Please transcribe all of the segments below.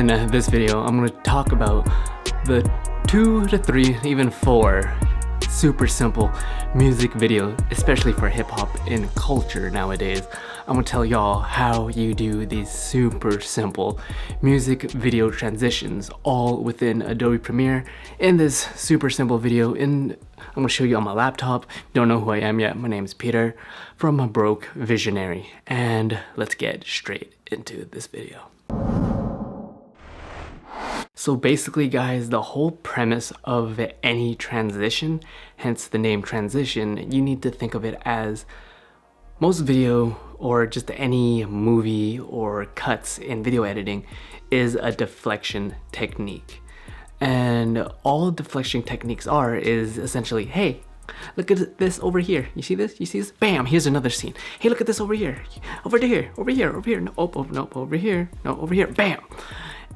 In this video, I'm going to talk about the 2 to 3, even 4 super simple music videos, especially for hip-hop in culture nowadays. I'm going to tell y'all how you do these super simple music video transitions all within Adobe Premiere in this super simple video. I'm going to show you on my laptop. Don't know who I am yet. My name is Peter from A Broke Visionary, and let's get straight into this video. So basically, guys, the whole premise of any transition, hence the name transition, you need to think of it as most video or just any movie or cuts in video editing is a deflection technique. And all deflection techniques is essentially, hey, look at this over here. You see this? You see this? Bam, here's another scene. Hey, look at this over here. Over here, over here, over here. No, nope, over here. No, over here. Bam.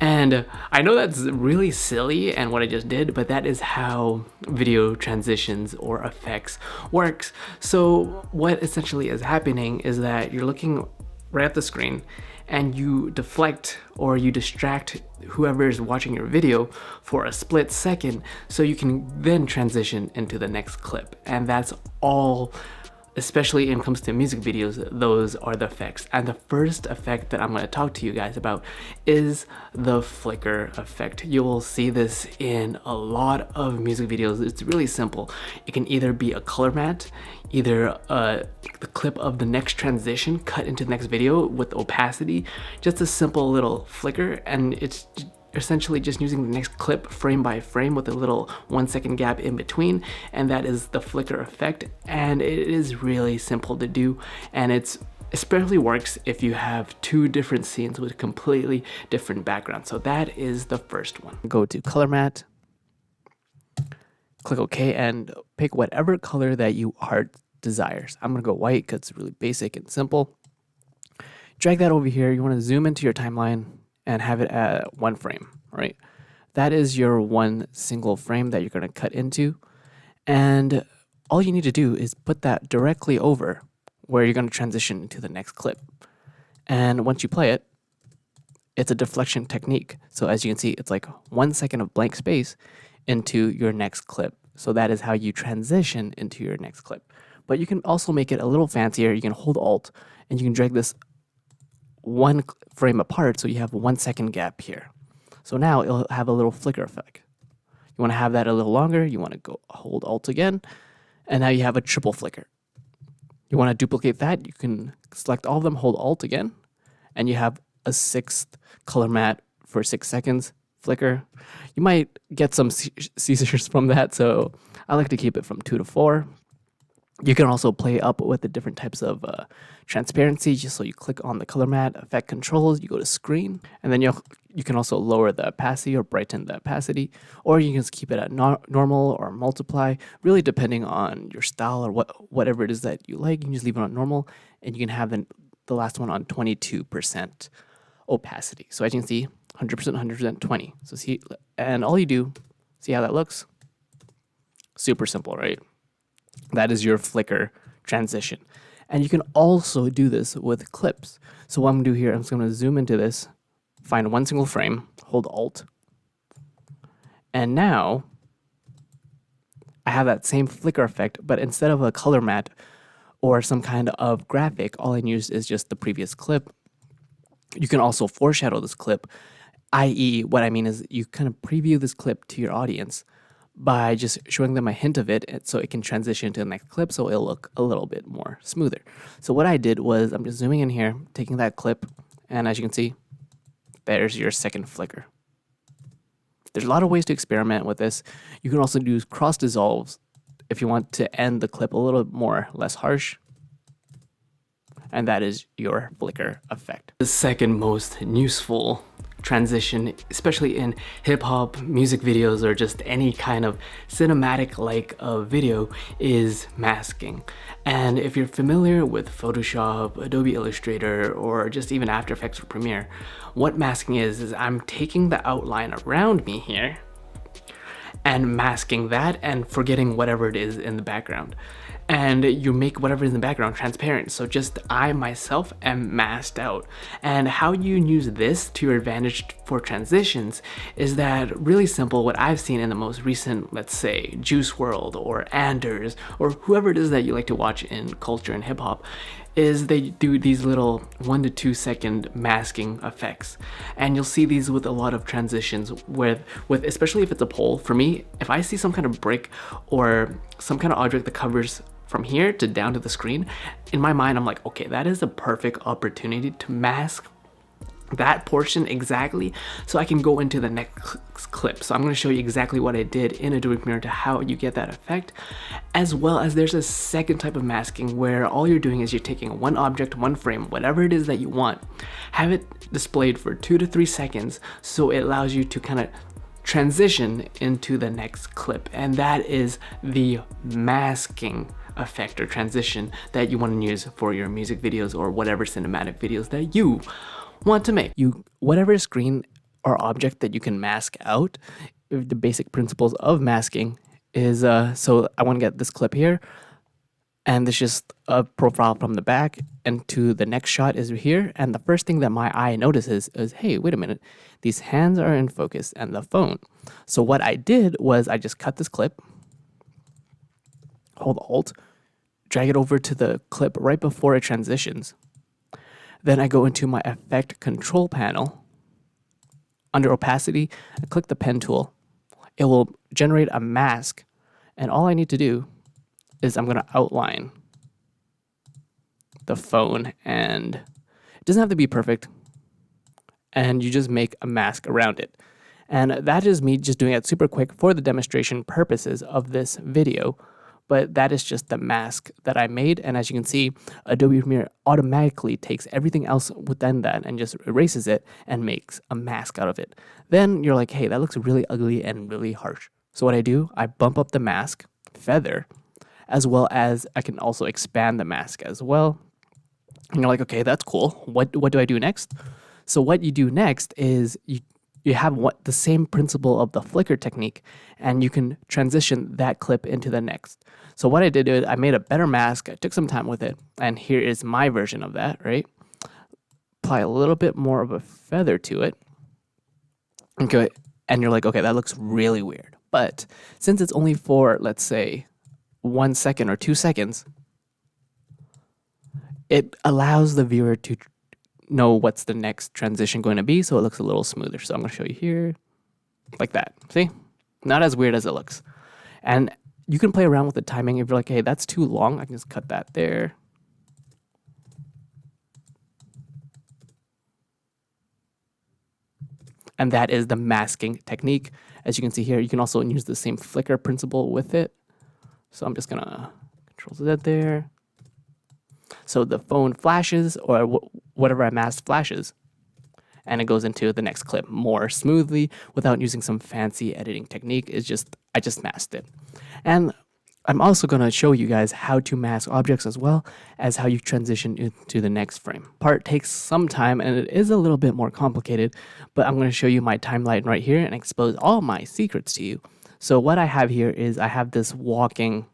And I know that's really silly and what I just did, but that is how video transitions or effects works. So what essentially is happening is that you're looking right at the screen and you deflect or you distract whoever is watching your video for a split second so you can then transition into the next clip. And that's all. Especially when it comes to music videos, those are the effects. And the first effect that I'm going to talk to you guys about is the flicker effect. You will see this in a lot of music videos. It's really simple. It can either be a color matte, either the clip of the next transition cut into the next video with opacity, just a simple little flicker, and it's essentially just using the next clip frame by frame with a little 1 second gap in between, and that is the flicker effect. And it is really simple to do, and it especially works if you have 2 different scenes with completely different backgrounds. So that is the first one. Go to color matte, click OK, and pick whatever color that you heart desires. I'm gonna go white because it's really basic and simple. Drag that over here. You want to zoom into your timeline and have it at 1 frame, right? That is your 1 single frame that you're going to cut into. And all you need to do is put that directly over where you're going to transition into the next clip. And once you play it, it's a deflection technique. So as you can see, it's like 1 second of blank space into your next clip. So that is how you transition into your next clip. But you can also make it a little fancier. You can hold Alt and you can drag this 1 frame apart, so you have 1 second gap here. So now it'll have a little flicker effect. You want to have that a little longer, you want to go hold Alt again, and now you have a triple flicker. You want to duplicate that, you can select all of them, hold Alt again, and you have a 6th color matte for 6 seconds flicker. You might get some seizures from that, so I like to keep it from 2 to 4. You can also play up with the different types of transparency. Just so you click on the color matte, effect controls, you go to screen, and then you can also lower the opacity or brighten the opacity, or you can just keep it at normal or multiply, really depending on your style or whatever it is that you like. You can just leave it on normal, and you can have the last one on 22% opacity. So as you can see, 100%, 100%, 20. So see, and all you do, see how that looks? Super simple, right? That is your flicker transition. And you can also do this with clips. So what I'm going to do here, I'm just going to zoom into this, find 1 single frame, hold Alt. And now I have that same flicker effect, but instead of a color matte or some kind of graphic, all I used is just the previous clip. You can also foreshadow this clip, i.e. what I mean is you kind of preview this clip to your audience by just showing them a hint of it so it can transition to the next clip, so it'll look a little bit more smoother. So what I did was I'm just zooming in here, taking that clip, and as you can see, there's your second flicker. There's a lot of ways to experiment with this. You can also do cross dissolves if you want to end the clip a little more less harsh. And that is your flicker effect. The second most useful transition, especially in hip-hop music videos or just any kind of cinematic like video, is masking. And if you're familiar with Photoshop, Adobe Illustrator, or just even After Effects or Premiere, what masking is I'm taking the outline around me here and masking that and forgetting whatever it is in the background. and you make whatever is in the background transparent. So just I myself am masked out. And how you use this to your advantage for transitions is that really simple. What I've seen in the most recent, let's say Juice World or Anders or whoever it is that you like to watch in culture and hip hop, is they do these little 1 to 2 second masking effects, and you'll see these with a lot of transitions with especially if it's a poll. For me, if I see some kind of brick or some kind of object that covers from here to down to the screen, in my mind I'm like, okay, that is a perfect opportunity to mask that portion exactly so I can go into the next clip. So I'm going to show you exactly what I did in Adobe Premiere to how you get that effect, as well as there's a second type of masking where all you're doing is you're taking one object, one frame, whatever it is that you want, have it displayed for 2 to 3 seconds so it allows you to kind of transition into the next clip. And that is the masking effect or transition that you want to use for your music videos or whatever cinematic videos that you want to make. Whatever screen or object that you can mask out, the basic principles of masking is, so I want to get this clip here, and this is just a profile from the back, and to the next shot is here, and the first thing that my eye notices is, hey, wait a minute, these hands are in focus and the phone. So what I did was I just cut this clip, hold Alt, drag it over to the clip right before it transitions. Then I go into my effect control panel. Under opacity, I click the pen tool. It will generate a mask, and all I need to do is I'm going to outline the phone, and it doesn't have to be perfect, and you just make a mask around it. And that is me just doing it super quick for the demonstration purposes of this video. But that is just the mask that I made. And as you can see, Adobe Premiere automatically takes everything else within that and just erases it and makes a mask out of it. Then you're like, hey, that looks really ugly and really harsh. So what I do, I bump up the mask feather, as well as I can also expand the mask as well. And you're like, okay, that's cool. What do I do next? So what you do next is you have the same principle of the flicker technique, and you can transition that clip into the next. So what I did is I made a better mask. I took some time with it, and here is my version of that, right? Apply a little bit more of a feather to it. Okay, and you're like, okay, that looks really weird. But since it's only for, let's say, 1 second or 2 seconds, it allows the viewer to know what's the next transition going to be, so it looks a little smoother. So I'm going to show you here, like that. See? Not as weird as it looks. And you can play around with the timing. If you're like, hey, that's too long, I can just cut that there. And that is the masking technique. As you can see here, you can also use the same flicker principle with it. So I'm just going to Control Z there. So the phone flashes, or whatever I masked flashes, and it goes into the next clip more smoothly without using some fancy editing technique. I just masked it. And I'm also going to show you guys how to mask objects as well as how you transition into the next frame. Part takes some time and it is a little bit more complicated, but I'm going to show you my timeline right here and expose all my secrets to you. So what I have here is I have this walking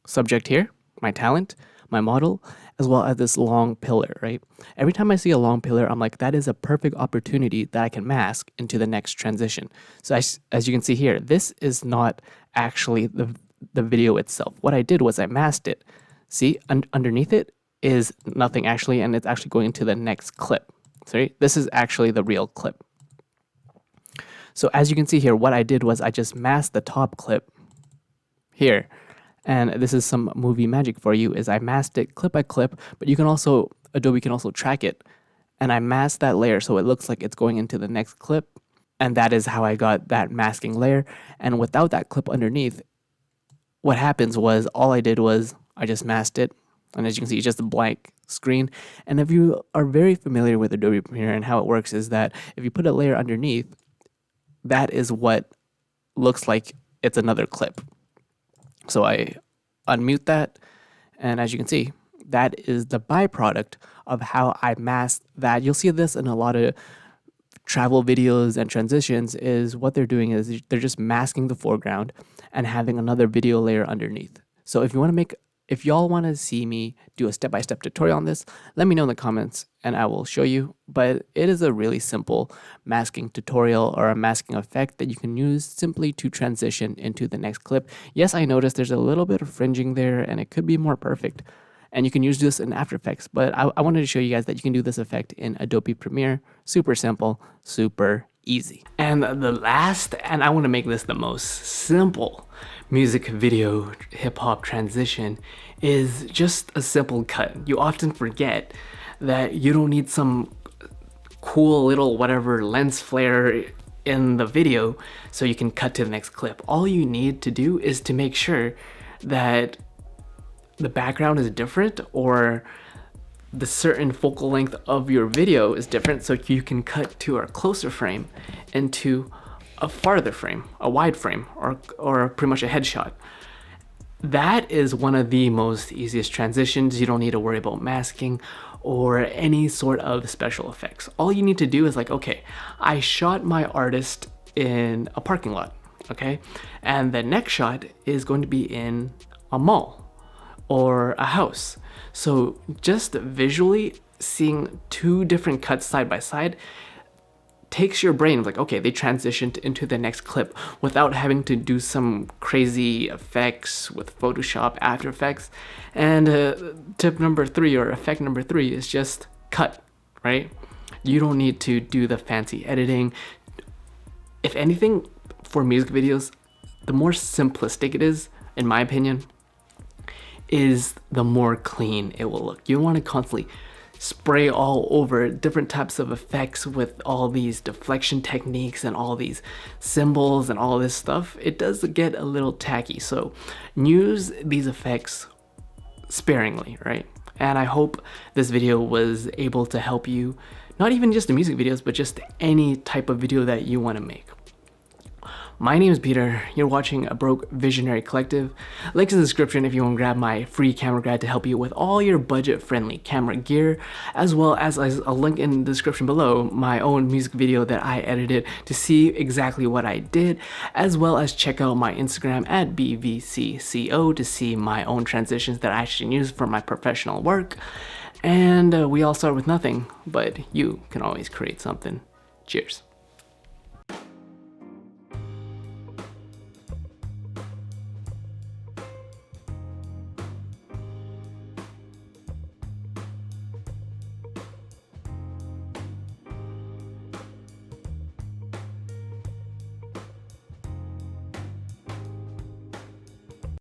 subject here, my talent, my model, as well as this long pillar, right? Every time I see a long pillar, I'm like, that is a perfect opportunity that I can mask into the next transition. So as you can see here, this is not actually the video itself. What I did was I masked it. See, underneath it is nothing actually, and it's actually going into the next clip. Sorry, this is actually the real clip. So as you can see here, what I did was I just masked the top clip here. And this is some movie magic for you, is I masked it clip by clip, but you can also, Adobe can also track it. And I masked that layer so it looks like it's going into the next clip. And that is how I got that masking layer. And without that clip underneath, what happens was all I did was I just masked it. And as you can see, it's just a blank screen. And if you are very familiar with Adobe Premiere and how it works is that if you put a layer underneath, that is what looks like it's another clip. So I unmute that, and as you can see, that is the byproduct of how I masked that. You'll see this in a lot of travel videos and transitions, is what they're doing is they're just masking the foreground and having another video layer underneath. So if y'all want to see me do a step-by-step tutorial on this, let me know in the comments and I will show you. But it is a really simple masking tutorial or a masking effect that you can use simply to transition into the next clip. Yes, I noticed there's a little bit of fringing there and it could be more perfect. And you can use this in After Effects, but I wanted to show you guys that you can do this effect in Adobe Premiere. Super simple, super easy. And the last, and I want to make this the most simple music video hip hop transition, is just a simple cut. You often forget that you don't need some cool little whatever lens flare in the video so you can cut to the next clip. All you need to do is to make sure that the background is different or the certain focal length of your video is different, so you can cut to a closer frame into a farther frame, a wide frame, or pretty much a headshot. That is one of the most easiest transitions. You don't need to worry about masking or any sort of special effects. All you need to do is like, okay, I shot my artist in a parking lot, okay? And the next shot is going to be in a mall or a house. So just visually seeing two different cuts side by side takes your brain like, okay, they transitioned into the next clip without having to do some crazy effects with Photoshop, After Effects. And tip number 3 or effect number 3 is just cut, right? You don't need to do the fancy editing. If anything, for music videos, the more simplistic it is, in my opinion, is the more clean it will look. You don't want to constantly spray all over different types of effects with all these deflection techniques and all these symbols and all this stuff. It does get a little tacky, so use these effects sparingly, right? And I hope this video was able to help you, not even just the music videos, but just any type of video that you want to make. My name is Peter, you're watching A Broke Visionary Collective. Links in the description if you want to grab my free camera guide to help you with all your budget-friendly camera gear, as well as a link in the description below, my own music video that I edited to see exactly what I did, as well as check out my Instagram at BVCCO to see my own transitions that I actually use for my professional work. And we all start with nothing, but you can always create something. Cheers.